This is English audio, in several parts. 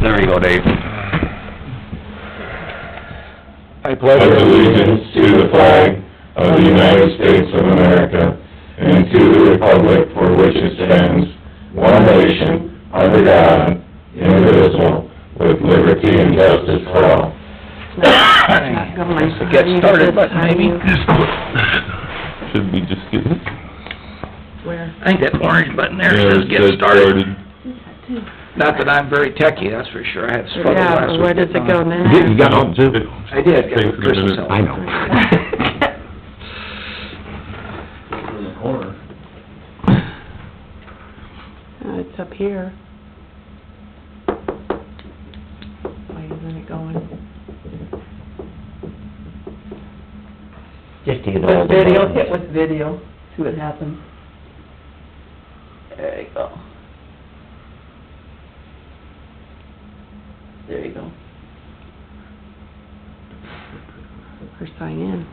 There you go, Dave. I pledge allegiance to the flag of the United States of America and to the republic for which it stands, one nation, under God, indivisible, with liberty and justice for all. That's the get started button, maybe. Should we just get it? Where? I think that orange button there Yeah, says it get says started. Not that I'm very techy, that's for sure. I had struggled last week. Yeah, where does it go now? You got home too? I did, got the Christmas help. I know. In the corner. It's up here. Why isn't it going? Just to get With video, hit with video, see what happens. There you go. There you go. Or sign in.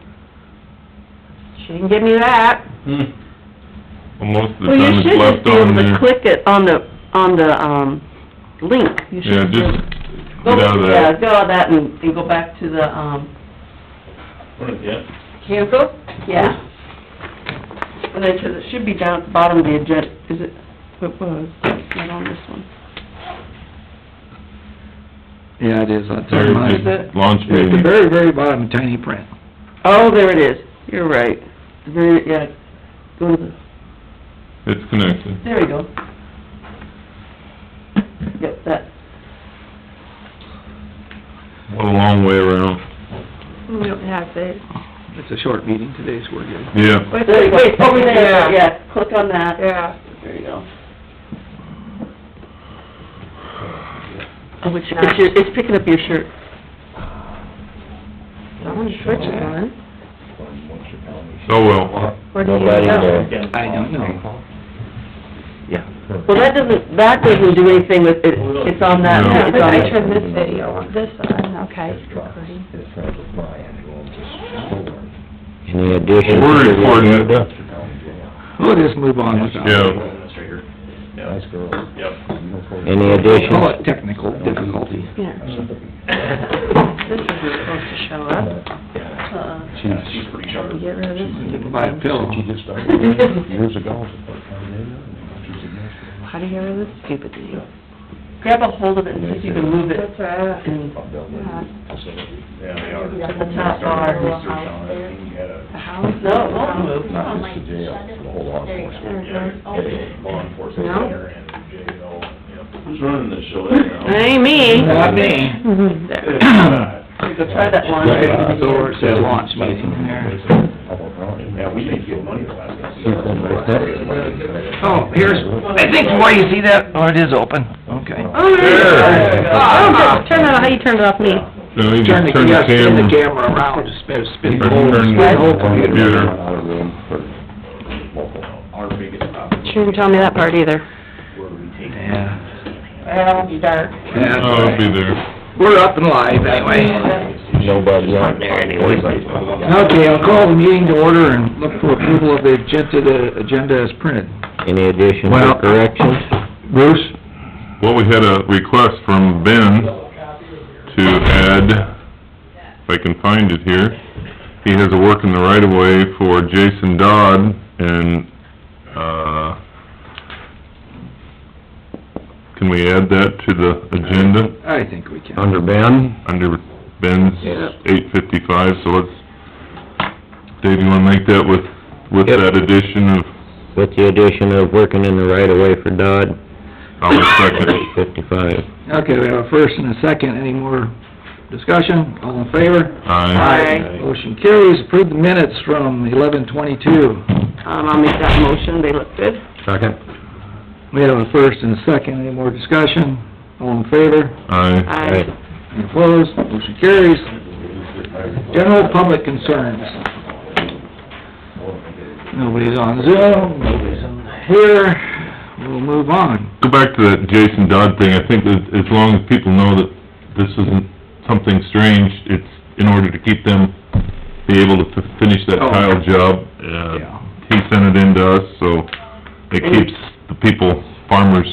She didn't give me that. Well, most of the Well, you time it's should just left be able on to there. click it on the, link. You should Yeah, just go- get out of Yeah, that. go out of that and go back to the, cancel? Yeah. And then, 'cause it should be down at the bottom of the agenda, is it, it was, it's not on this one. Yeah, it is, I'll tell There, you mine. just launch At the meeting. very, very bottom, tiny print. Oh, there it is, you're right. The very, yeah, go to the, It's connected. there you go. Yep, that, What a long way around. Yeah, it. It's a short meeting today, so we're good. Yeah. there you go, over there, Yeah. yeah, click on that. Yeah. There you go. Oh, it's picking up your shirt. Someone's switching on. So well. Where do you Nobody go? there. I don't know. Yeah. Well, that doesn't do anything with it, it's on that, No. Yeah, it's but on I the... turned this video on, this on, okay. Recording. Any additions? We're recording it. We'll just move on without. Yeah. Nice girl. Yep. Any Call additions? it technical difficulty. Yeah. This isn't supposed to show up. She's pretty sharp. Get rid of this. You can buy a pill. just started years ago. How do you get rid of this stupid thing? Grab a hold of it and see if you can move it. That's right. And Yeah, they are. To the top bar. Research on it, and you had The a house? No, it won't move. law enforcement, law enforcement No? center and jail, yep. Who's running this show now? It ain't me. Not me. There. go try that one. Right, so where it says launch meeting there. Yeah, we didn't get money the last time. Oh, here's, I think, why you see that? Oh, it is open, okay. Oh, there. Oh, turn that, how you turn it off me? No, you Turn just the, turn the spin the camera. camera around, just spin, spin Or whole, turn spin whole the computer. Our biggest problem She didn't tell me that part either. where we take. Yeah. Well, you dark. That's Oh, it'll be right. there. We're up and live anyway. Nobody's on there anyway. Okay, I'll call the meeting to order and look for approval of the agenda as printed. Any additions Well- or corrections? Bruce? Well, we had a request from Ben to add, if I can find it here, he has a work in the right-of-way for Jason Dodd, and, can we add that to the agenda I think we can. Under Ben? under Ben's Yeah. 855, so let's, Dave, you wanna make that with Yep. that addition of, With the addition of working in the right of way for Dodd, I'll second. 55. Okay, we have a first and a second. Any more discussion? All in favor? Aye. Motion carries. Approve the minutes from 11:22. I'll make that motion, they look good. Second. We have a first and a second. Any more discussion? All in favor? Aye. Aye. Any opposed? Motion carries. General public concerns. Nobody's on Zoom, nobody's on here. We'll move on. Go back to that Jason Dodd thing, I think that as long as people know that this isn't something strange, it's in order to keep them, be able to finish that Oh. tile job. Yeah. He sent it in to us, so it keeps the people, farmers,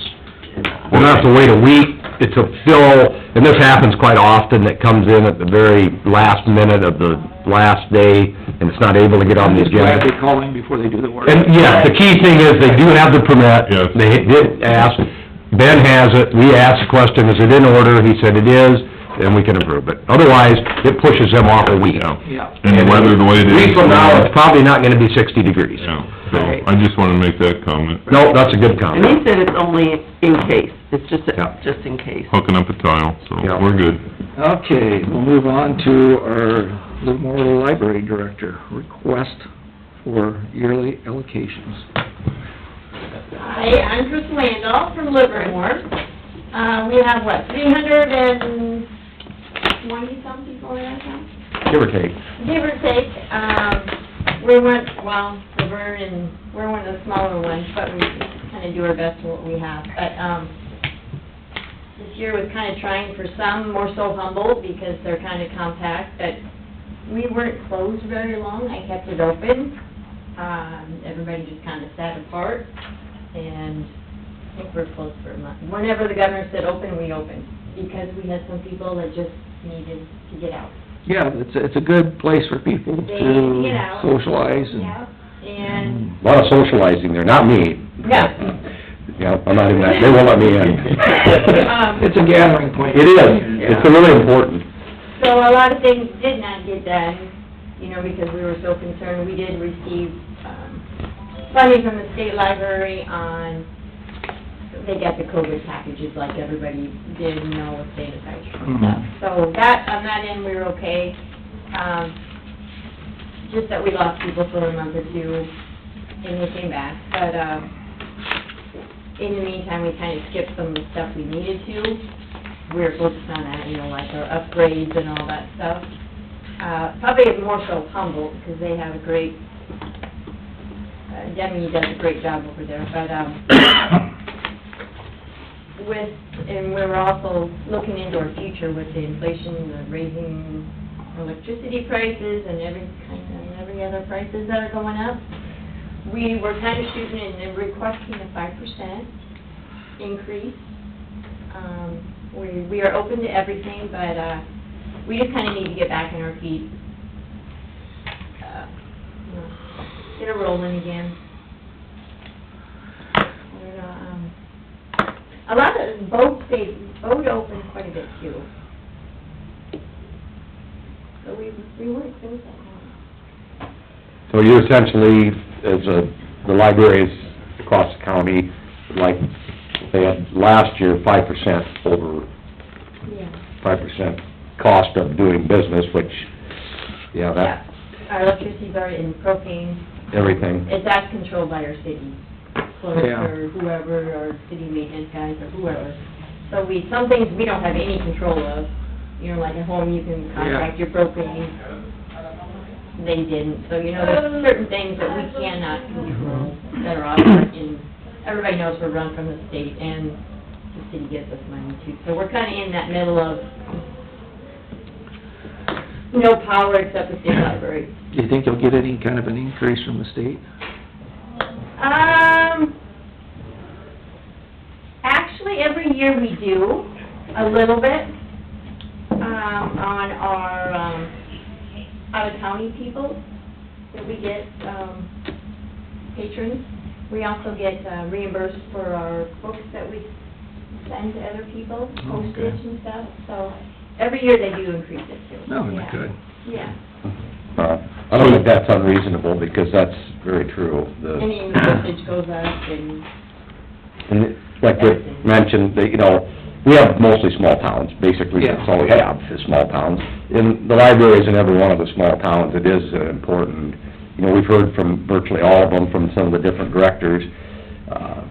don't have to wait a week, it's a fill, and this happens quite often, that comes in at the very last minute of the last day, and it's not able to get on the I'm just glad agenda. they call in before they do the work. And, yeah, the key thing is, they do have the permit. Yes. They did ask, Ben has it, we asked the question, is it in order? He said it is, and we can approve it. Otherwise, it pushes them off a week. Yeah. And the weather the way it A is. week from now, it's probably not gonna be 60 degrees. Yeah, so I just wanna make that comment. No, that's a good And comment. he said it's only in case, it's just, Yeah. just in case. Hooking up a tile, so Yeah. we're good. Okay, we'll move on to our Livermore Library Director, request for yearly allocations. Hi, I'm Chris Landau from Livermore. We have, 320-some people in our town? Give or take. Give or take. We're one of the smaller ones, but we kind of do our best with what we have. But, this year was kind of trying for some, more so Humboldt, because they're kind of compact, but we weren't closed very long. I kept it open. Everybody just kind of sat apart, and I think we're closed for a month. Whenever the governor said open, we opened, because we had some people that just needed to get out. Yeah, it's a good place for people They need to get to out. socialize and... Yeah, and, A lot of socializing there, not me. yeah. Yeah, I'm not in that, they won't let me in. It's a gathering point. It is, it's really important. So a lot of things did not get done, you know, because we were so concerned. We did receive, funding from the state library on, they got the COVID packages like everybody did, you know, with sanitizer and stuff. So that, on that end, we were okay. Just that we lost people for a month or two, and they came back. But, in the meantime, we kind of skipped some of the stuff we needed to. We were focused on that, you know, like our upgrades and all that stuff. Probably more so Humboldt, because they have a great, Demi does a great job over there, but, and we were also looking into our future with the inflation, the raising electricity prices and every other prices that are going up. We were kind of shooting and requesting a 5% increase. We are open to everything, but, we just kind of need to get back on our feet. You know, get it rolling again. A lot of boat open quite a bit too. So we weren't closed that long. So you essentially, as the libraries across the county, like, they had last year 5% over, Yeah. 5% cost of doing business, which, yeah, that, Our electricity's already in propane. everything. That's controlled by our city clerk Yeah. or whoever, our city maintenance guys or whoever. So some things we don't have any control of. You know, like at home, you can contract your propane. They didn't. So, you know, there's certain things that we cannot control that are ours. And everybody knows we're run from the state, and the city gives us money too. So we're kind of in that middle of no power except the state library. Do you think you'll get any kind of an increase from the state? Actually, every year we do, a little bit, on our, out-of-county people that we get, patrons. We also get reimbursed for our books that we send to other people, postage and stuff, so every year they do increase it too. No, Yeah. not good. Yeah, I don't think that's unreasonable, because that's very true. and the postage goes up and, And like Rick mentioned, that, you know, we have mostly small towns, basically, that's all we have, is small towns. In the libraries in every one of the small towns, it is important, you know, we've heard from virtually all of them, from some of the different directors,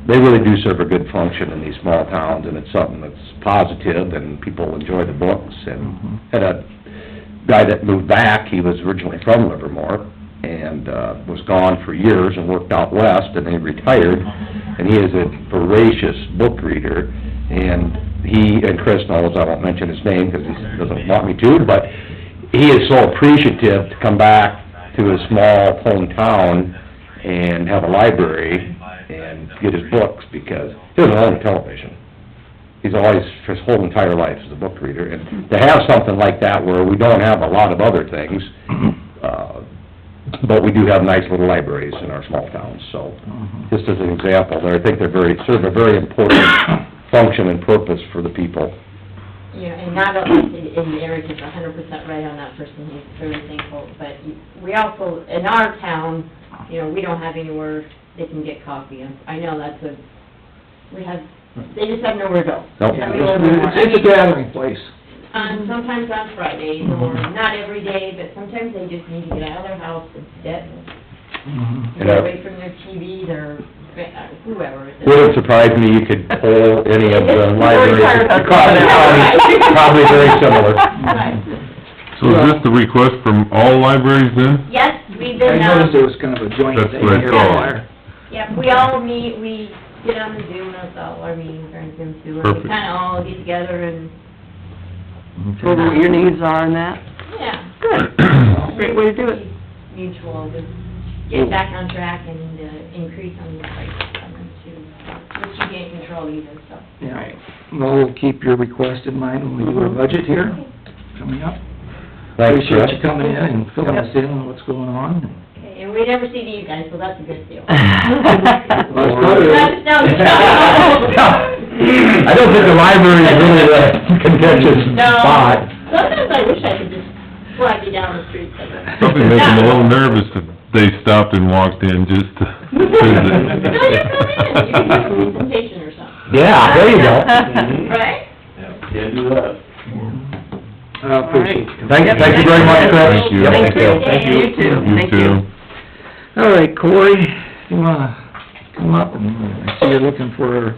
they really do serve a good function in these small towns, and it's something that's positive, and people enjoy the books, and had a guy that moved back, he was originally from Livermore, and was gone for years and worked out west, and then he retired, and he is a voracious book reader, and he, and Chris knows, I won't mention his name because he doesn't want me to, but he is so appreciative to come back to his small hometown and have a library and get his books, because he doesn't own a television. he's always, his whole entire life is a book reader, and to have something like that where we don't have a lot of other things, but we do have nice little libraries in our small towns, so, just as an example, I think they're serve a very important function and purpose for the people. You know, and not only, and Eric is 100% right on that person, he's very thankful, but we also, in our town, you know, we don't have anywhere they can get coffee. I know that's they just have nowhere to go. Nope. Tell me a little bit more. It's a gathering place. Sometimes on Fridays, or not every day, but sometimes they just need to get out of their house and sit and get away from their TV, their, whoever. Wouldn't surprise me you could pull any of the libraries across the county, probably very similar. Right. So is this the request from all libraries then? Yes, we've I been, noticed it was kind of a joint That's thing what I here. thought. yeah, we all meet, we get on the Zoom, that's all our meetings are on Zoom too, and Perfect. we kinda all get together and, Go over what your needs are and that. yeah. Good. Great way to do it. Mutual, just get back on track and, increase on the price too, which you can't control either, so. Yeah, well, we'll keep your request in mind when we do our budget here, coming up. Thanks, Appreciate Chris. you coming in and filling us in on what's going on. Okay, and we never see you guys, so that's a good deal. I don't think the library is really a contentious No. spot. Sometimes I wish I could just flag you down the street, but... Probably make them a little nervous that they stopped and walked in just to visit. No, you come in, you can do a presentation or something. Yeah, there you go. Right? Yeah, can't do that. Appreciate you. Thank you very much, Chris. Thank you. Yep, Thank you. Thank you. You too. You Thank too. All right, Cory, you wanna come up, and I see you're looking for a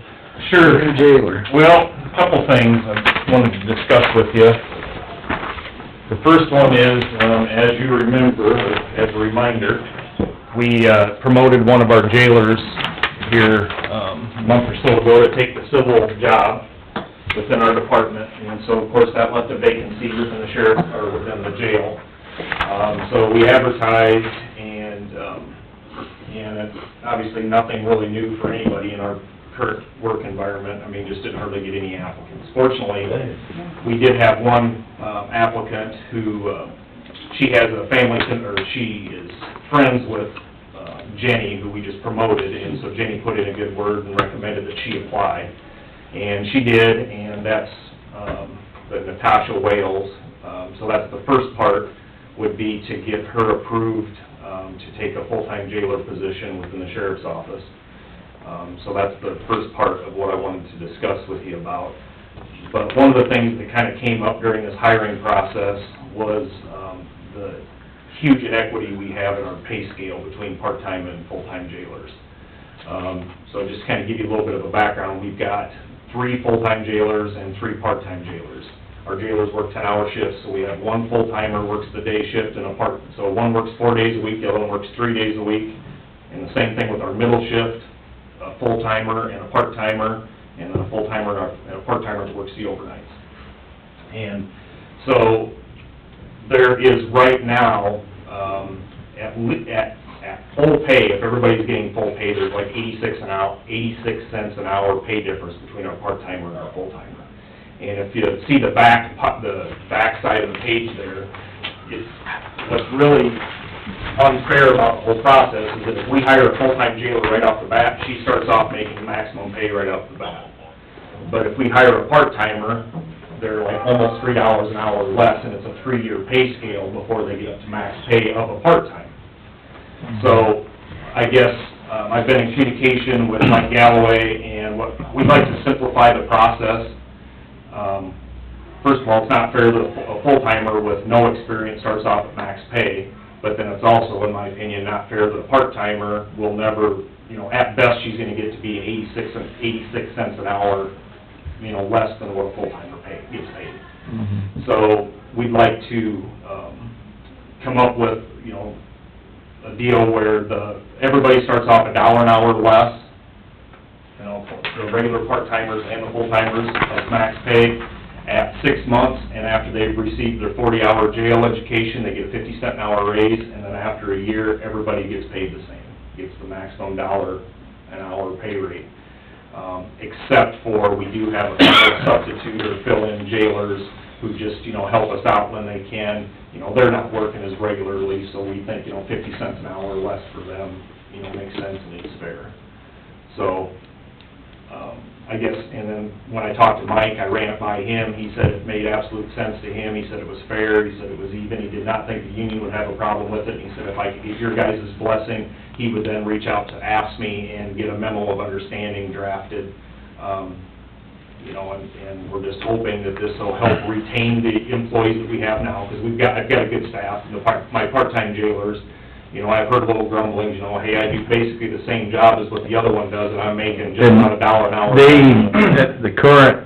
Sure. new jailer. Well, a couple things I wanted to discuss with you. The first one is, as you remember, as a reminder, we promoted one of our jailers here a month or so ago to take the civil job within our department, and so, of course, that left a vacancy within the sheriff, or within the jail. So we advertised, and it's obviously nothing really new for anybody in our current work environment. I mean, just didn't hardly get any applicants. Fortunately, we did have one applicant who, she has a family, or she is friends with Jenny, who we just promoted, and so Jenny put in a good word and recommended that she apply. And she did, and that's the Natasha Wales. So that's the first part, would be to get her approved to take a full-time jailer position within the sheriff's office. So that's the first part of what I wanted to discuss with you about. But one of the things that kind of came up during this hiring process was the huge inequity we have in our pay scale between part-time and full-time jailers. So just kind of give you a little bit of a background, we've got 3 full-time jailers and 3 part-time jailers. Our jailers work 10-hour shifts, so we have one full-timer works the day shift and so one works 4 days a week, the other one works 3 days a week. And the same thing with our middle shift, a full-timer and a part-timer, and then a full-timer and a part-timer that works the overnights. And so there is right now, at full pay, if everybody's getting full pay, there's like 86 cents an hour pay difference between our part-timer and our full-timer. And if you see the back side of the page there, what's really unfair about the whole process is that if we hire a full-time jailer right off the bat, she starts off making maximum pay right off the bat. But if we hire a part-timer, they're like almost $3 an hour less, and it's a 3-year pay scale before they get up to max pay of a part-time. So, I guess, I've been in communication with Mike Galloway, and we'd like to simplify the process. First of all, it's not fair that a full-timer with no experience starts off at max pay, but then it's also, in my opinion, not fair that a part-timer will never, at best, she's gonna get to be 86 cents an hour, less than what a full-timer gets paid. Mm-hmm. So, we'd like to, come up with, a deal where everybody starts off $1 an hour less, the regular part-timers and the full-timers as max pay at 6 months, and after they've received their 40-hour jail education, they get a 50-cent an hour raise, and then after a year, everybody gets paid the same, gets the maximum $1 an hour pay rate. except for we do have a couple of substitute or fill-in jailers who just, help us out when they can. They're not working as regularly, so we think, 50 cents an hour less for them, makes sense and is fair. So, I guess, and then when I talked to Mike, I ran it by him, he said it made absolute sense to him, he said it was fair, he said it was even, he did not think the union would have a problem with it, he said if I could get your guys' blessing, he would then reach out to AFSCME and get a memo of understanding drafted, and we're just hoping that this will help retain the employees that we have now, because I've got a good staff, my part-time jailers, I've heard little grumblings, hey, I do basically the same job as what the other one does, and I'm making just about $1 an hour. The current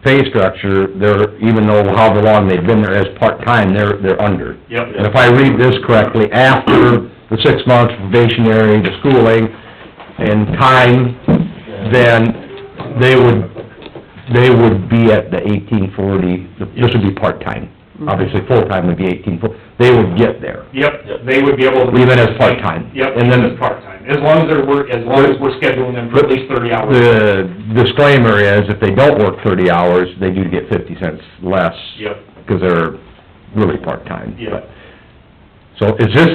pay structure, they're, even though however long they've been there as part-time, they're under. Yep. And if I read this correctly, after the 6 months probationary, the schooling, and time, then they would be at the 1840, this would be part-time. Obviously, full-time would be 1840, they would get there. Yep, they would be able to... Even as part-time. Yep, And then even as part-time, as long as we're scheduling them for at least 30 hours. The disclaimer is, if they don't work 30 hours, they do get 50 cents less. Yep. Because they're really part-time. Yep. So is this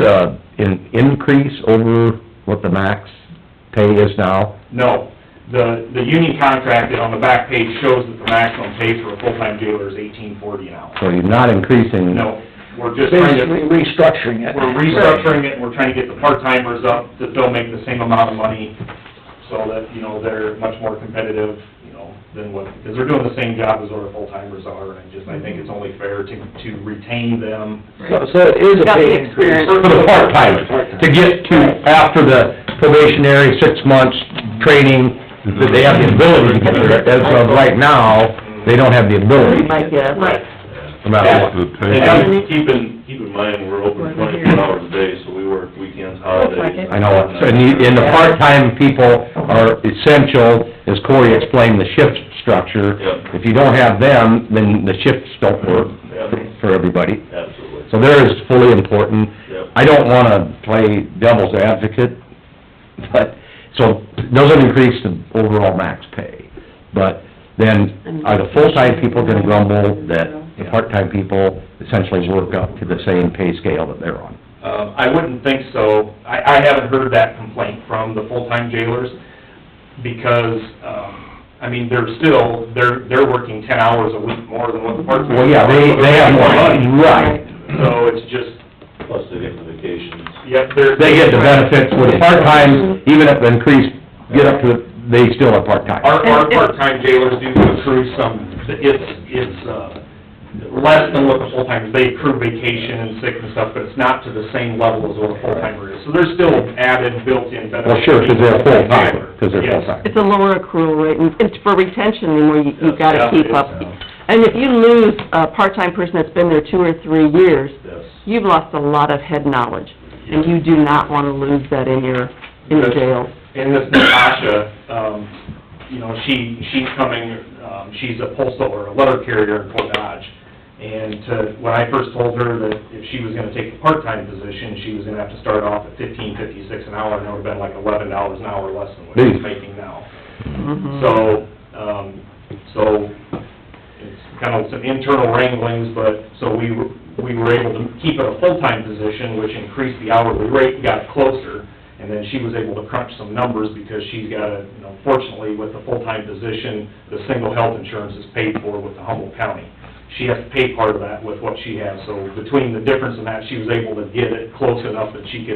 an increase over what the max pay is now? No. The union contract on the back page shows that the maximum pay for a full-time jailer is $18.40 an hour. So you're not increasing... No, we're just trying to... Basically restructuring it. We're restructuring it, and we're trying to get the part-timers up that they'll make the same amount of money, so that, they're much more competitive, than what, because they're doing the same job as what our full-timers are, and I think it's only fair to retain them. So it is a Got the pay increase. experience. For the part-timers, to get to, after the probationary 6 months training, that they have the ability to get there. As of right now, they don't have the ability. My guess. Right. No matter what. And keep in mind, we're open 24 hours a day, so we work weekends, holidays. I know, and the part-time people are essential, as Cory explained, the shift structure. Yep. If you don't have them, then the shifts don't work Yep. for everybody. Absolutely. So they're as fully important. Yep. I don't wanna play devil's advocate, but, so, it doesn't increase the overall max pay. But then, are the full-time people gonna grumble that the part-time people essentially work up to the same pay scale that they're on? I wouldn't think so. I haven't heard that complaint from the full-time jailers, because, they're working 10 hours a week more than what the part-time... Well, yeah, they have more money, right. So it's just... Plus they get the vacations. Yep, They get the benefits with the part-time, even if increased, get up to, they still are part-time. Our part-time jailers do accrue some, it's less than what the full-timers, they accrue vacation and sick and stuff, but it's not to the same level as what a full-timer is. So there's still added, built-in benefits. Well, sure, because they're full-time, because they're Yes. full-time. It's a lower accrual rate, and it's for retention, and where you've gotta Yeah, keep up. And if you lose a part-time person that's been there 2 or 3 years, Yes. you've lost a lot of head knowledge, and you do not wanna lose that in your jail. And this Natasha, she's coming, she's a postal or a letter carrier in Fort Dodge. And when I first told her that if she was gonna take the part-time position, she was gonna have to start off at $15.56 an hour, and it would've been like $11 an hour less than what she's making now. Mhm. So it's kind of some internal wranglings, but, so we were able to keep it a full-time position, which increased the hourly rate, got closer, and then she was able to crunch some numbers, because she's got a, fortunately, with the full-time position, the single health insurance is paid for with the Humboldt County. She has to pay part of that with what she has, so between the difference in that, she was able to get it close enough that she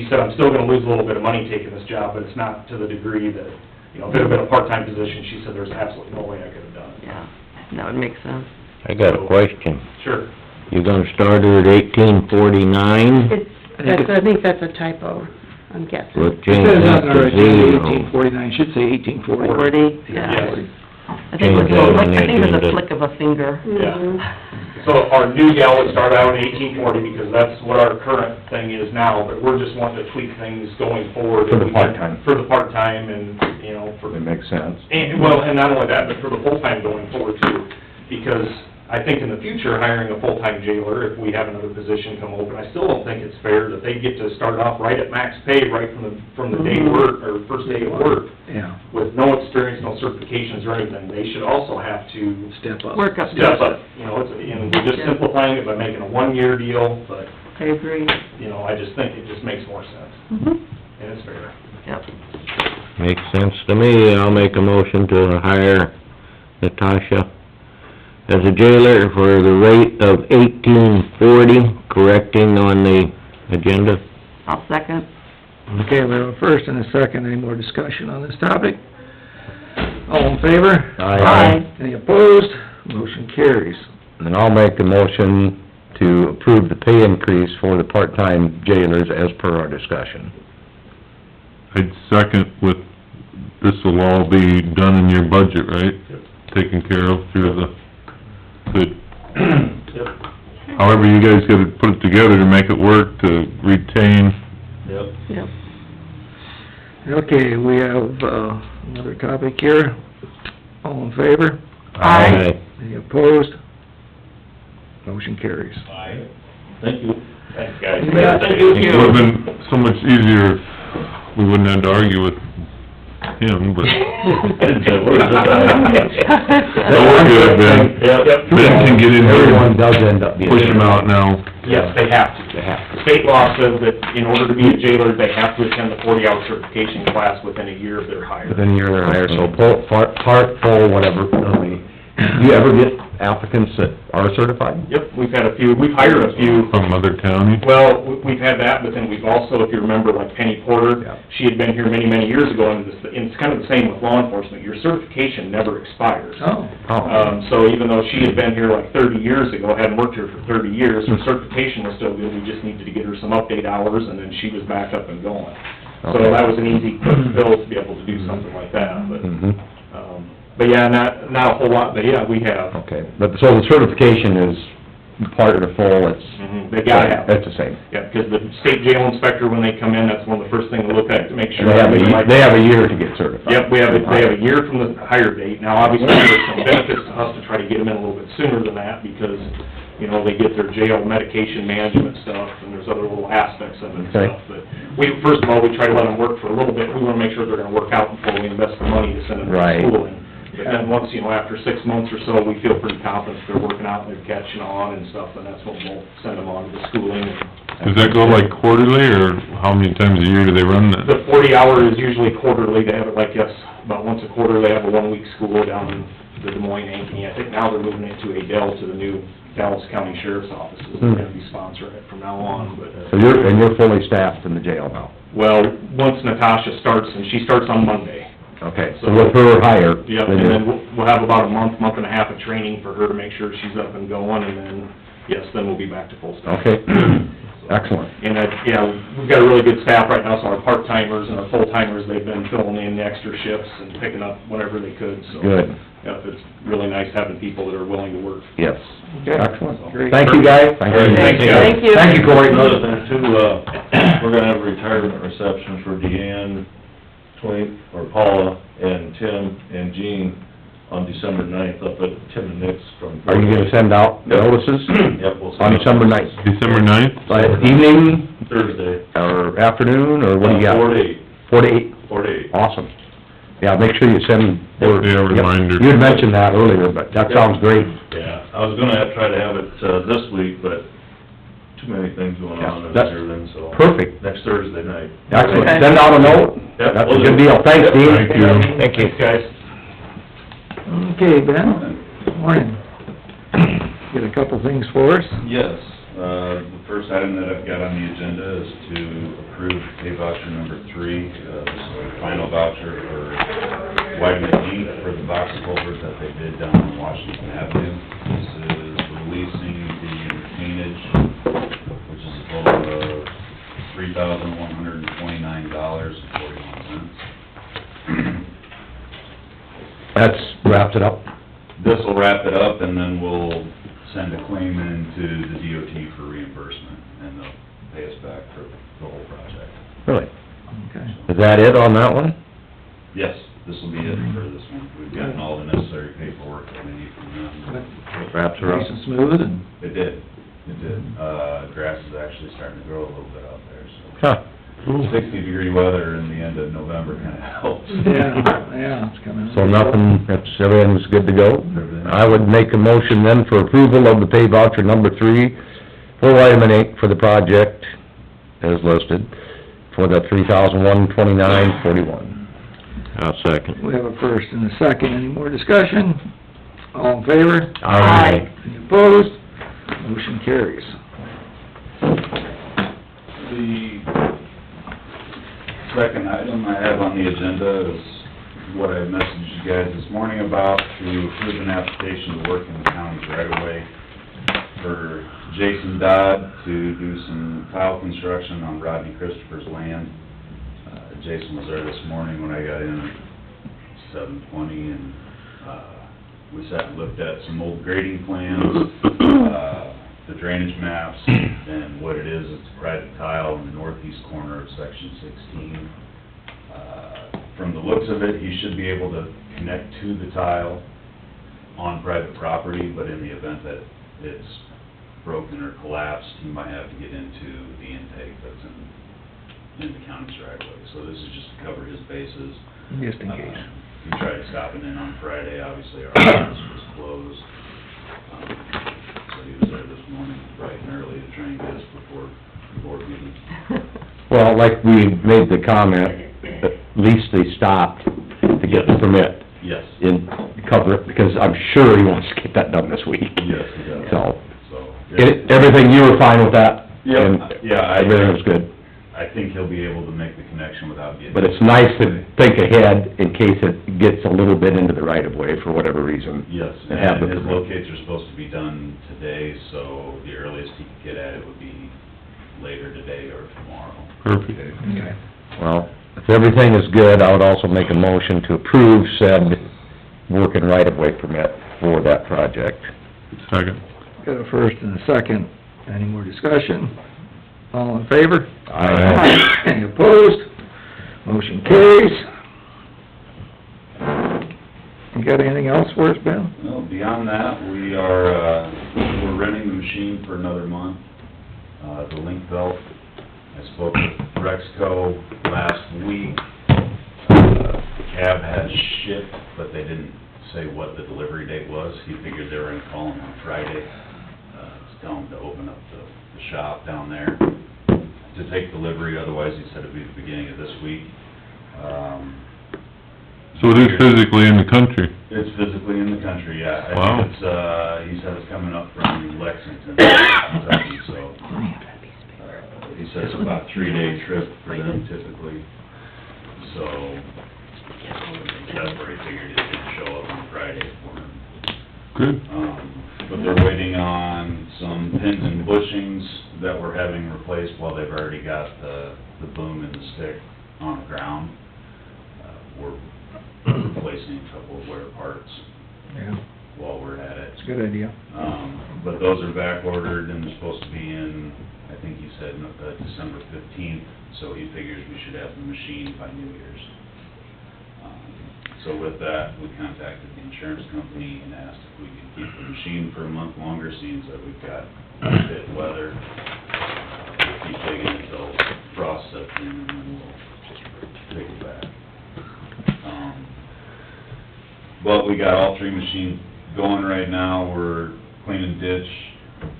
said, I'm still gonna lose a little bit of money taking this job, but it's not to the degree that, if it had been a part-time position, she said, there's absolutely no way I could've done it. Yeah, that would make sense. I got a question. Sure. You're gonna start her at 1849? I think that's a typo, I'm guessing. We'll It change says that on our to agenda zero. 1849, should say 1840. 40, yeah. Yes. I think it was, Change that on the I think it was a agenda. flick of a finger. Yeah. So our new gal would start out at 1840, because that's what our current thing is now, but we're just wanting to tweak things going forward. For the part-time. For the part-time, and, for... That makes sense. And, well, and not only that, but for the full-time going forward too, because I think in the future, hiring a full-time jailer, if we have another position come open, I still don't think it's fair that they get to start off right at max pay, right from the day work, or first day of work, Yeah, with no experience, no certifications or anything. They should also have to step up. Work up. step up, you know, and we're just simplifying it by making a one-year deal, but, I agree. you know, I just think it just makes more sense, Mhm. and it's fair. Yep. Makes sense to me. I'll make a motion to hire Natasha as a jailer for the rate of $18.40, correcting on the agenda. I'll second. Okay, we have a first and a second. Any more discussion on this topic? All in favor? Aye. Any opposed? Motion carries. And I'll make a motion to approve the pay increase for the part-time jailers as per our discussion. I'd second with, this will all be done in your budget, right? Taken care of through the, however you guys gotta put it together to make it work, to retain. Yep. Okay, we have, another topic here. All in favor? Aye. Any opposed? Motion carries. Thank you. Thanks, guys. Yeah, thank you. It would've been so much easier if we wouldn't have to argue with him, but... That worked good, Ben. Yep. Ben can get in there Everyone and does end up being... push him out now. Yes, they have to. They have to. State law says that in order to be a jailer, they have to attend the 40-hour certification class within a year of their hire. Within a year or higher, so part, full, whatever, do you ever get applicants that are certified? Yep, we've had a few, we've hired a few. From other county? Well, we've had that, but then we've also, if you remember, like Penny Porter, Yeah. she had been here many, many years ago, and it's kind of the same with law enforcement. Your certification never expires. Oh, So even though she had been here like 30 years ago, hadn't worked here for 30 years, her certification was still good, we just needed to get her some update hours, and then she was back up and going. So Okay. that was an easy, quick bill to be able to do something like that, Mhm. but yeah, not a whole lot, but yeah, we have. Okay, but, so the certification is part or full, it's... They gotta have it. It's the same. Yeah, because the state jail inspector, when they come in, that's one of the first things they look at, to make sure. And they have a year to get certified. Yep, they have a year from the hire date. Now, obviously, there's some benefits to us to try to get them in a little bit sooner than that, because, you know, they get their jail medication management stuff, and there's other little aspects of it and Okay. stuff. But first of all, we try to let them work for a little bit. We wanna make sure they're gonna work out before we invest the money to send them Right. to schooling. But then once, you know, after 6 months or so, we feel pretty confident if they're working out and they're catching on and stuff, and that's when we'll send them on to the schooling. Does that go like quarterly, or how many times a year do they run that? The 40-hour is usually quarterly. They have it like, yes, about once a quarter, they have a one-week school down in the Des Moines, Ankeny. I think now they're moving it to Adel, to the new Dallas County Sheriff's Offices. They're gonna be sponsoring it from now on, but... So you're fully staffed in the jail now? Well, once Natasha starts, and she starts on Monday. Okay, so with her hire... Yep, and then we'll have about a month and a half of training for her to make sure she's up and going, and then, yes, then we'll be back to full staff. Okay, excellent. And, yeah, we've got a really good staff right now, so our part-timers and our full-timers, they've been filling in the extra shifts and picking up whenever they could, so... Good. Yeah, it's really nice having people that are willing to work. Yes, okay. excellent. Great. Thank you, guys. Thanks, guys. Thank you. Thank you, Cory. Another thing too, we're gonna have a retirement reception for Deanne, or Paula, and Tim, and Jean on December 9th up at Tim and Nick's from... Are you gonna send out notices? Yep, we'll send On out. December 9th? December 9th? Like evening, Thursday. or afternoon, or what do you got? 4 to 8. 4 to 8? 4 to 8. Awesome. Yeah, make sure you send... Yeah, reminder. You had mentioned that earlier, but that sounds great. Yeah, I was gonna try to have it, this week, but too many things going on and That's everything, so... Perfect. Next Thursday night. Excellent. Okay. Send out a note. Yep, That's a will good do. deal. Thanks, Dean. Thank you. Thank you. Thanks, guys. Okay, Ben, morning. Get a couple things for us. Yes, the first item that I've got on the agenda is to approve pay voucher number 3. This is the final voucher for Wagner Inc. for the box culvert that they did down on Washington Avenue. This is releasing the retainage, which is a total of $3,129.41. That's wrapped it up. This will wrap it up, and then we'll send a claim into the DOT for reimbursement, and they'll pay us back for the whole project. Really? Okay. Is that it on that one? Yes, this will be it for this one. We've gotten all the necessary paperwork that we need from them. Wraps her up. nice and smooth, and It did. Grass is actually starting to grow a little bit out there, so. Huh. 60-degree weather in the end of November kinda helps. yeah, it's coming. So nothing, everything's good to go? I would make a motion then for approval of the pay voucher number 3 for vitamin Inc. for the project as listed for the $3,129.41. I'll second. We have a first and a second, any more discussion? All in favor? Aye. Any opposed? Motion carries. The second item I have on the agenda is what I messaged you guys this morning about, to approve an application to work in the county's right-of-way for Jason Dodd to do some tile construction on Rodney Christopher's land. Jason was there this morning when I got in at 7:20, and, we sat and looked at some old grading plans, the drainage maps, and what it is, it's a private tile in the northeast corner of section 16. From the looks of it, he should be able to connect to the tile on private property, but in the event that it's broken or collapsed, he might have to get into the intake that's in the county's right of way. So this is just to cover his bases. Just in case. He tried stopping in on Friday, obviously our office was closed. So he was there this morning bright and early to try and get us before the board meeting. Well, like we made the comment, at least they stopped to get the permit. Yes. In, cover it, because I'm sure he wants to get that done this week. Yes, he does. So, yeah. everything, you were fine with that? Yeah, And yeah, everything was good? I think he'll be able to make the connection without getting... But it's nice to think ahead in case it gets a little bit into the right of way for whatever reason. Yes, And have the and his permit. locates are supposed to be done today, so the earliest he could get at it would be later today or tomorrow. Perfect. Okay. Well, if everything is good, I would also make a motion to approve said work and right of way permit for that project. Second. Got a first and a second, any more discussion? All in favor? Aye. Any opposed? Motion carries. You got anything else for us, Ben? Well, beyond that, we're renting the machine for another month, the link belt. I spoke with Rexco last week. Cab had shipped, but they didn't say what the delivery date was. He figured they were gonna call him on Friday, to tell him to open up the shop down there to take delivery, otherwise he said it'd be the beginning of this week. So it is physically in the country? It's physically in the country, yeah. I Wow. think it's, he said it's coming up from Lexington, Kentucky, so, he said it's about a 3-day trip for them typically, so, that's where he figured it would show up on Friday for him. Good. But they're waiting on some pins and bushings that we're having replaced while they've already got the boom and the stick on the ground. We're replacing a couple of wear parts Yeah, while we're at it. it's a good idea. But those are back ordered and they're supposed to be in, I think he said, December 15th, so he figures we should have the machine by New Year's. So with that, we contacted the insurance company and asked if we could keep the machine for a month longer, seeing that we've got fit weather. We'll keep digging until frost sets in and then we'll take it back. But we got all 3 machines going right now. We're cleaning ditch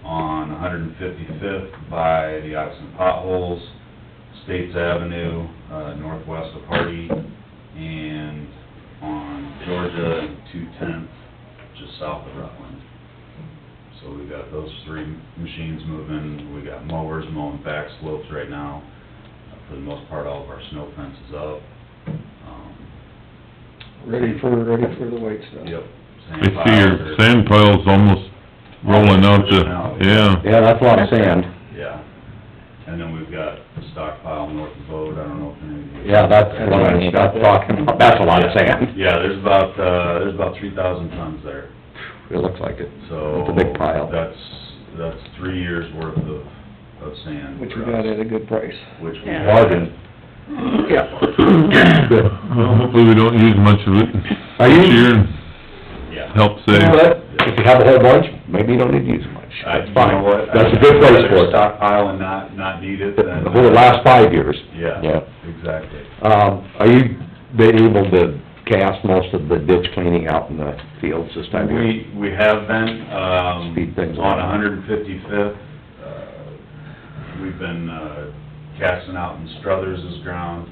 on 155th by the Oxen Potholes, States Avenue, northwest of Hardy, and on Georgia and 210th, just south of Rutland. So we've got those 3 machines moving. We got mowers mowing back slopes right now. For the most part, all of our snow fence is up. Ready for the white stuff. Yep. I see your sand pile's almost rolling out the, yeah. Yeah, that's a lot of sand. Yeah. And then we've got a stockpile north of Bode, I don't know if any of you... Yeah, that's a lot of sand. Yeah, there's about 3,000 tons there. It looks like it. So... It's a big pile. That's 3 years worth of sand. Which we got at a good price. Which we... Yeah. Bargain. Yeah. Well, hopefully we don't use much of it Are you- this year and Yeah. help save. You know, if you have a whole bunch, maybe you don't need to use much. That's You fine. know what? That's a good place I'd rather for it. stockpile and not need it than... For the last 5 years. Yeah, Yeah. exactly. Are you been able to cast most of the ditch cleaning out in the fields this time of year? We have been, Speed things on along. 155th, we've been, casting out in Struthers' ground.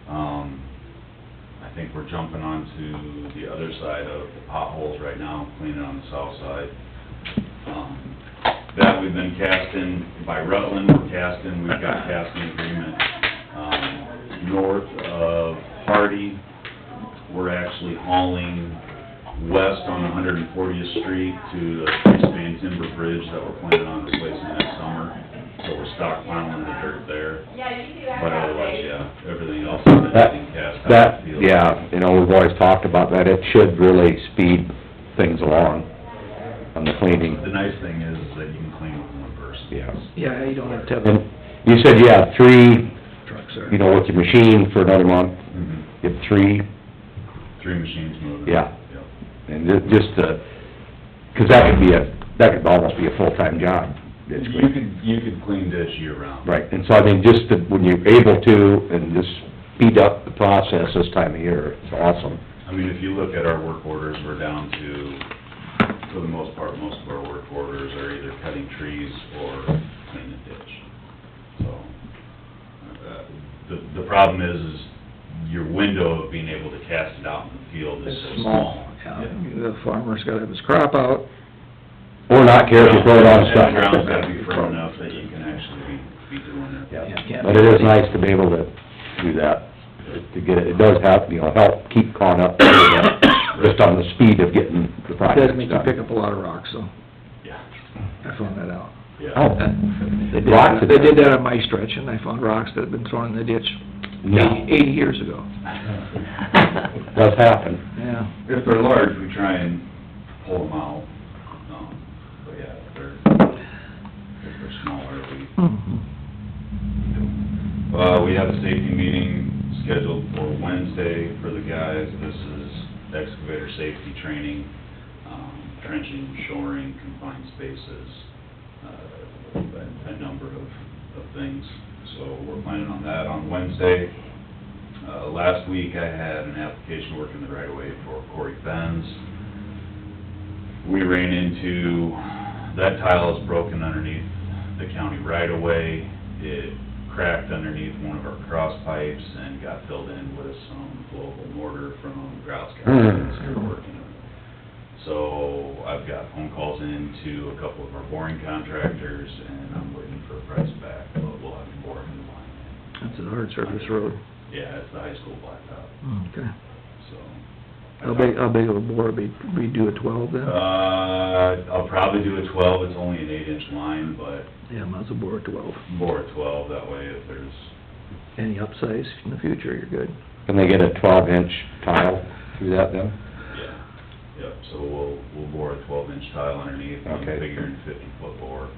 I think we're jumping onto the other side of the potholes right now, cleaning on the south side. That we've been casting by Rutland, we've got casting agreement. North of Hardy, we're actually hauling west on 140th Street to the three-span timber bridge that we're planning on replacing next summer. So we're stockpiling the dirt there. But otherwise, yeah, everything else has been getting cast out That, in the field. yeah, you know, we've always talked about that, it should really speed things along on the cleaning. The nice thing is that you can clean with one person. Yeah. Yeah, you don't have to have And you said you have 3, trucks there. you know, with your machine for another month, Mhm. you have 3, 3 machines moving. Yeah. Yep. and just, 'cause that could almost be a full-time job, ditch cleaning. You could clean ditch year-round. Right, and so I mean, just to, when you're able to, and just speed up the process this time of year, it's awesome. I mean, if you look at our work orders, we're down to, for the most part, most of our work orders are either cutting trees or cleaning a ditch. So, the problem is your window of being able to cast it out in the field is so It's small. small, yeah. The farmer's gotta have his crop out. Or not care if you throw it on And stuff. the ground's gotta be firm enough that you can actually be doing it. Yeah, but it is nice to be able to do that, to get it, it does help, you know, help keep caught up, just on the speed of getting the It project does make you pick up a lot of rocks, so Yeah, I found that out. yeah. Oh, They did, Rocks in they there. did that on my stretch, and I found rocks that had been thrown in the ditch No. 80 years ago. does happen. Yeah. If they're large, we try and pull them out. But yeah, if they're smaller, Mhm. we have a safety meeting scheduled for Wednesday for the guys. This is excavator safety training, trenching, shoring, confined spaces, a number of things. So we're planning on that on Wednesday. Last week I had an application working the right of way for Corey Benz. We ran into, that tile is broken underneath the county right of way. It cracked underneath one of our cross pipes and got filled in with some local mortar from grouse captains who are working on it. So I've got phone calls in to a couple of our boring contractors, and I'm waiting for a price back, but we'll have to bore in the line. That's a hard surface road. Yeah, it's the high school blacktop, Okay. so. How big of a bore, we do a 12 then? I'll probably do a 12, it's only an 8-inch line, but Yeah, might as well bore a 12. bore a 12, that way if there's, Any upsize in the future, you're good. Can they get a 12-inch tile through that then? yeah, yep, so we'll bore a 12-inch tile underneath, and Okay. figuring 50-foot bore,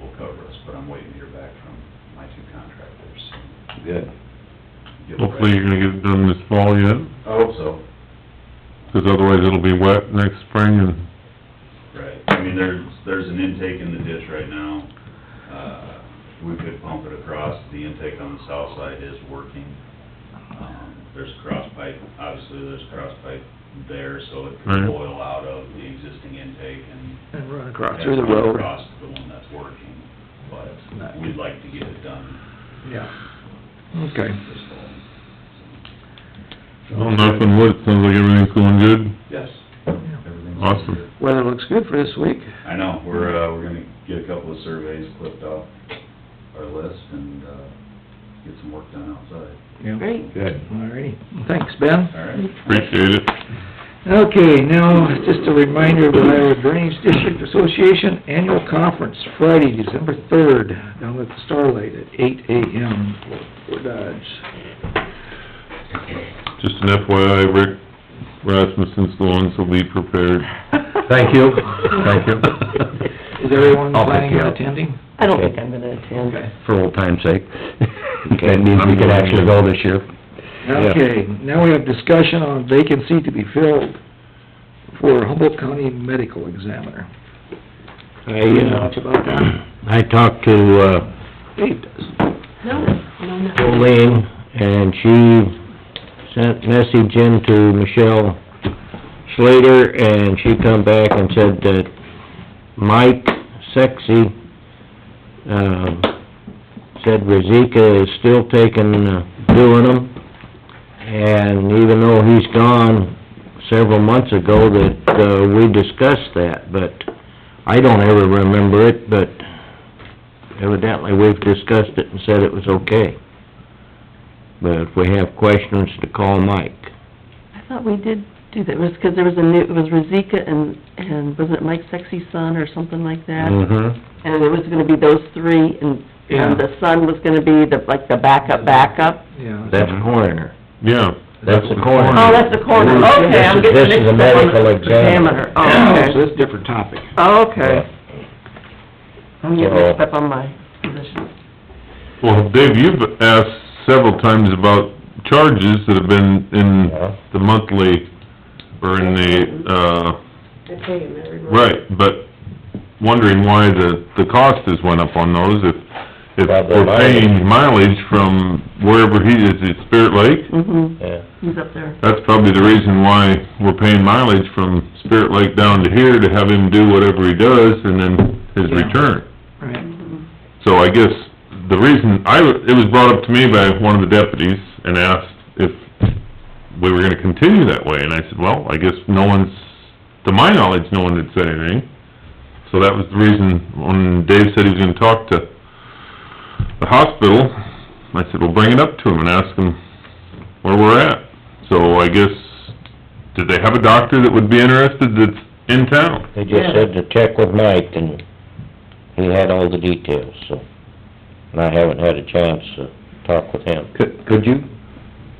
will cover us, but I'm waiting to hear back from my 2 contractors. Good. Get the Hopefully you're gonna get it done this fall yet, I hope so. 'cause otherwise it'll be wet next spring and... Right, I mean, there's an intake in the ditch right now. We could pump it across, the intake on the south side is working. There's a cross pipe, obviously there's a cross pipe there, so it Right. could boil out of the existing intake And run across and through the run road. across the one that's working, but we'd like to get it done Yeah. Okay. this fall. Well, nothing wood, sounds like everything's going good. Yes. Yeah. Everything's Awesome. good. Weather looks good for this week. I know, we're gonna get a couple of surveys clipped off our list and, get some work done outside. Yeah. Great. Good. All righty. Thanks, Ben. All right? Appreciate it. Okay, now, just a reminder of the Iowa Drainage District Association Annual Conference, Friday, December 3rd, down at the Starlight at 8 a.m. for Dodge. Just an FYI, Rick Rasmussen's the one, so be prepared. Thank you, thank you. Is everyone I'll take planning care on of it. attending? I don't think I'm gonna attend. Okay. For old time's sake. That means we can actually go this year. Okay, now we have discussion on vacancy to be filled for Humboldt County Medical Examiner. I, Do you know much about that? I talked to, Dave does. No, Colleen, and she sent message in to Michelle Slater, and she come back and said that Mike Sexy, said Rizika is still doing them, and even though he's gone several months ago that, we discussed that, but I don't ever remember it, but evidently we've discussed it and said it was okay. But if we have questions, to call Mike. I thought we did do that, it was 'cause there was it was Rizika and wasn't it Mike Sexy's son or something like that? Mm-hmm. And it was gonna be those three, and the son was gonna be the backup? Yeah. That's coroner. Yeah. That's the coroner. Oh, that's the coroner, okay, I'm getting This is a mixed up on medical the examiner. Oh, So okay. it's a different topic. Oh, okay. I'm getting So- mixed up on my position. Well, Dave, you've asked several times about charges that have been in the monthly, or in the, I pay him every month. right, but wondering why the cost has went up on those, if we're paying mileage from wherever he is at Spirit Lake, Mm-hmm, Yeah. he's up there. that's probably the reason why we're paying mileage from Spirit Lake down to here, to have him do whatever he does, and then his Yeah. return. Right. So I guess the reason, it was brought up to me by one of the deputies and asked if we were gonna continue that way, and I said, well, I guess to my knowledge, no one had said anything. So that was the reason, when Dave said he was gonna talk to the hospital, I said, well, bring it up to him and ask him where we're at. So I guess, did they have a doctor that would be interested that's in town? They just said to check with Mike, and he had all the details, so, and I haven't had a chance to talk with him. Could you?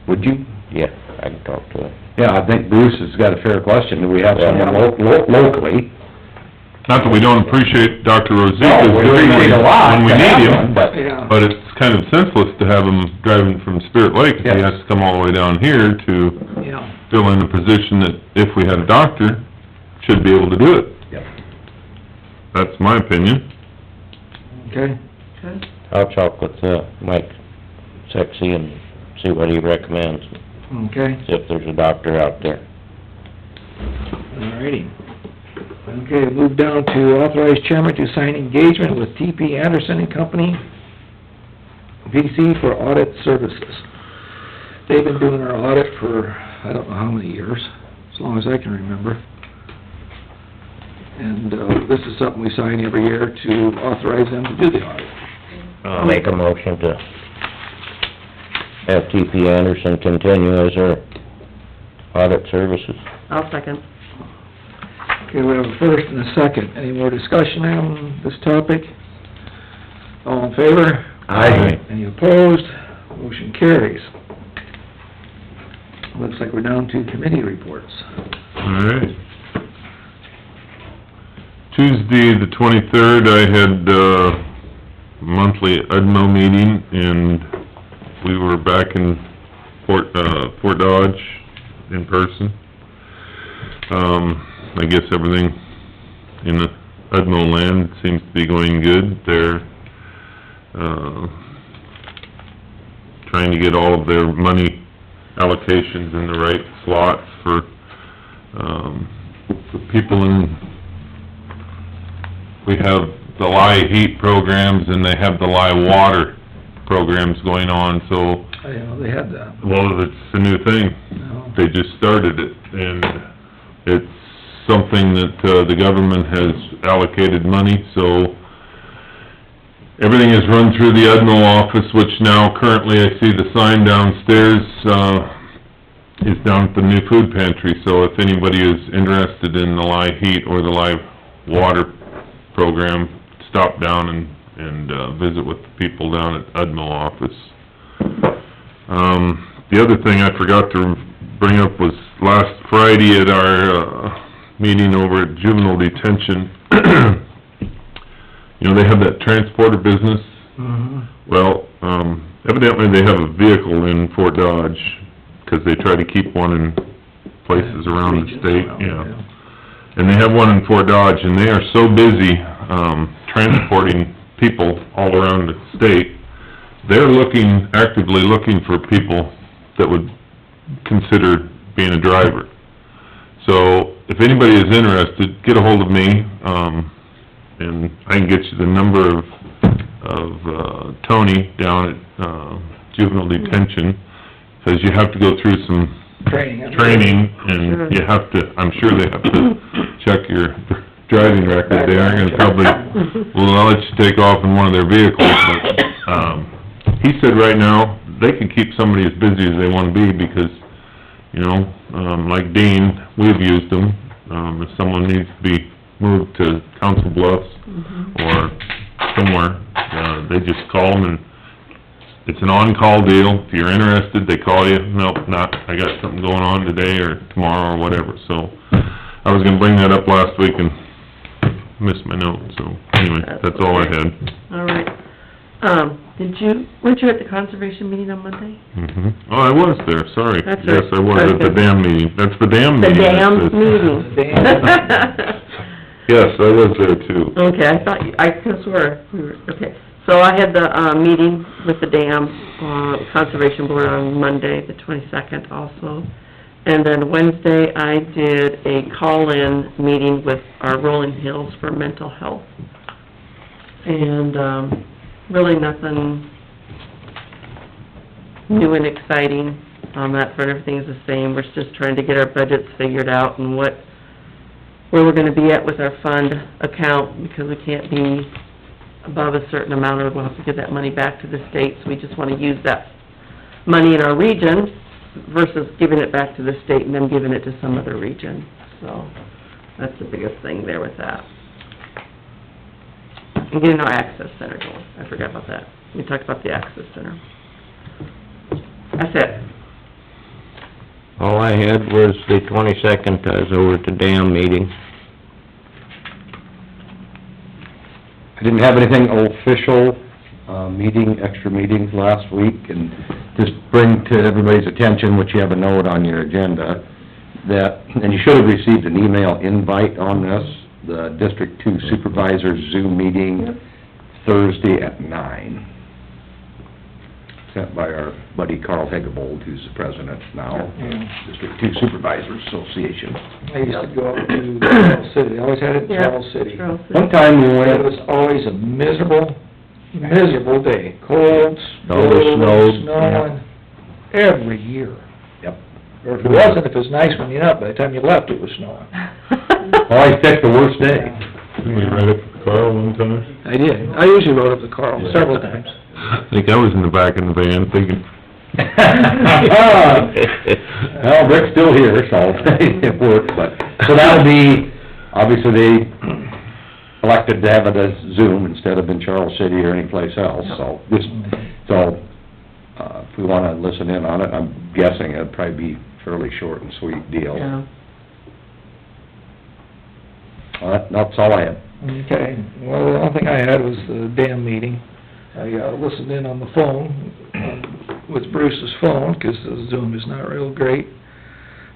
Would you? Yeah, I can talk to him. Yeah, I think Bruce has got a fair question. Do we have someone locally? Not that we don't appreciate Dr. No, Rosita's we doing appreciate a lot when we to have need one, him, but- Yeah. but it's kind of senseless to have him driving from Spirit Lake if he Yes. has to come all the way down here to Yeah. fill in a position that, if we had a doctor, should be able to do it. Yep. That's my opinion. Okay. I'll talk with, Mike Sexy and see what he recommends, Okay. see if there's a doctor out there. Alrighty. Okay, move down to authorize chairman to sign engagement with TP Anderson and Company, VC, for audit services. They've been doing our audit for, I don't know how many years, as long as I can remember. And, this is something we sign every year to authorize them to do the audit. I'll make a motion to have TP Anderson continue as our audit services. I'll second. Okay, we have a first and a second. Any more discussion on this topic? All in favor? Aye. Any opposed? Motion carries. Looks like we're down to committee reports. All right. Tuesday, the 23rd, I had, monthly UDMO meeting, and we were back in Fort Dodge in person. I guess everything in the UDMO land seems to be going good. They're, trying to get all of their money allocations in the right slots for, the people in, we have the lye heat programs and they have the lye water programs going on, so, I know, they had that. well, it's a new thing. No. They just started it, and it's something that, the government has allocated money, so everything is run through the UDMO office, which now currently I see the sign downstairs, is down at the new food pantry, so if anybody is interested in the lye heat or the lye water program, stop down and visit with the people down at UDMO office. The other thing I forgot to bring up was last Friday at our, meeting over at juvenile detention. You know, they have that transporter business. Mm-hmm. Well, evidently they have a vehicle in Fort Dodge, 'cause they try to keep one in places around the Regions state, around, yeah. and they have one in Fort Dodge, and they are so busy, transporting people all around the state. They're actively looking for people that would consider being a driver. So, if anybody is interested, get a hold of me, and I can get you the number of Tony down at, juvenile detention, 'cause you have to go through some training, and you have to, I'm sure they have to check your driving record. They aren't gonna probably, well, let you take off in one of their vehicles, but, he said right now, they can keep somebody as busy as they wanna be, because, you know, like Dean, we've used them. If someone needs to be moved to Council Bluffs or somewhere, they just call them, and it's an on-call deal. If you're interested, they call you, nope, not, I got something going on today or tomorrow or whatever. So, I was gonna bring that up last week and missed my note, so anyway, that's all I had. All right. Weren't you at the conservation meeting on Monday? Oh, I was there, sorry. That's Yes, right. I was at the Okay. dam meeting. That's the dam The meeting. dam That's it. meeting. Yes, I was there too. Okay, I could've swore we were, okay. So I had the, meeting with the dam, conservation board on Monday, the 22nd also. And then Wednesday, I did a call-in meeting with our Rolling Hills for mental health. And, really nothing new and exciting on that front. Everything's the same. We're just trying to get our budgets figured out and where we're gonna be at with our fund account, because we can't be above a certain amount, or we'll have to give that money back to the state. So we just wanna use that money in our region versus giving it back to the state and then giving it to some other region. So, that's the biggest thing there with that. And getting our access center going. I forgot about that. We talked about the access center. That's it. All I had was the 22nd, I was over at the dam meeting. I didn't have anything official, extra meetings last week, and just bring to everybody's attention, which you have a note on your agenda, that, and you should have received an email invite on this, the District 2 Supervisors Zoom meeting, Thursday at 9. Sent by our buddy Carl Hegebold, who's the president now, District 2 Supervisors Association. I used to go up to Charles City, I always had it in Charles City. One time we went... It was always a miserable day, cold, Snowing. snowing, every year. Yep. Or if it wasn't, if it was nice when you got up, by the time you left, it was snowing. Well, I picked the worst day. Didn't we ride up to Carl one time? I did, I usually rode up to Carl several times. I think I was in the back of the van thinking, Well, Rick's still here, so it worked, but, so that'll be, obviously, they elected to have it as Zoom instead of in Charles City or anyplace else, so, if we wanna listen in on it, I'm guessing it'll probably be a fairly short and sweet deal. Yeah. Well, that's all I had. Okay, well, the only thing I had was the dam meeting. I listened in on the phone, with Bruce's phone, 'cause the Zoom is not real great.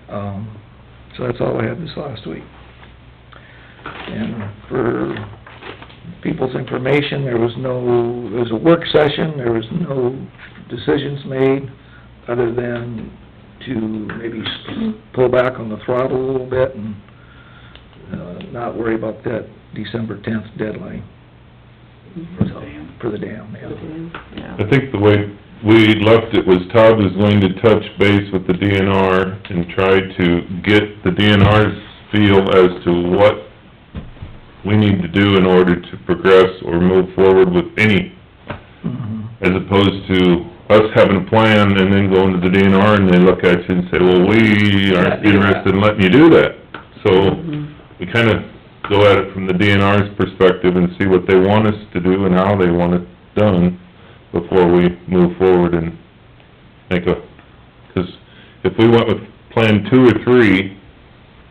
So that's all I had this last week. And for people's information, there was a work session, there was no decisions made, other than to maybe pull back on the throttle a little bit and, not worry about that December 10th deadline. For the dam, yeah. I think the way we left it was Todd was going to touch base with the DNR and try to get the DNR's feel as to what we need to do in order to progress or move forward with any, as opposed to us having a plan and then going to the DNR and they look at you and say, well, we aren't interested in letting you do that. So, we kinda go at it from the DNR's perspective and see what they want us to do and how they want it done before we move forward and make because if we went with Plan 2 or 3,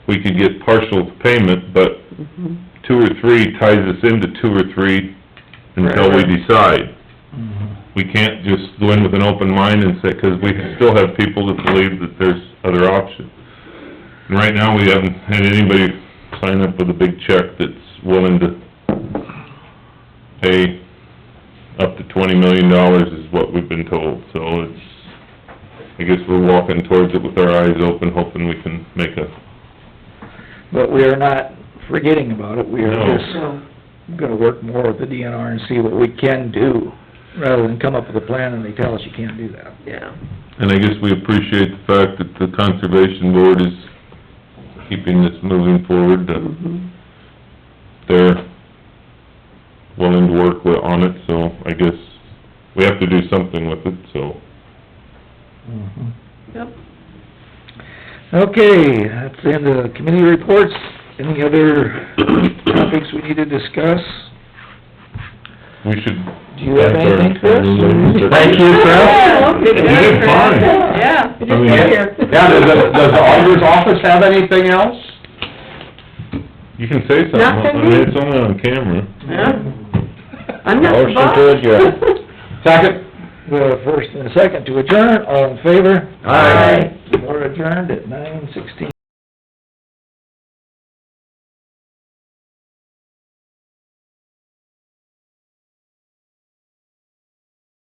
we could get partial payment, but 2 or 3 ties us into 2 or 3 until we decide. We can't just go in with an open mind and say, because we still have people that believe that there's other options. And right now, we haven't had anybody sign up with a big check that's willing to pay up to $20 million is what we've been told, so it's, I guess we're walking towards it with our eyes open, hoping we can make a... But we are not forgetting about it, we are No. just gonna work more with the DNR and see what we can do, rather than come up with a plan and they tell us you can't do that. Yeah. And I guess we appreciate the fact that the Conservation Board is keeping this moving forward, that they're willing to work on it, so I guess we have to do something with it, so... Yep. Okay, that's the end of the committee reports. Any other topics we need to discuss? We should... Do you have anything, Chris? Thank you, Chris. Yeah, okay, You did fine. Yeah, we I mean, just got here. Yeah, does the auditor's office have anything else? You can say something, I mean, it's only on camera. Yeah. I'm not the Motion boss. to adjourn. Second? The first and the second to adjourn, all in favor? Aye. We're adjourned at 9:16.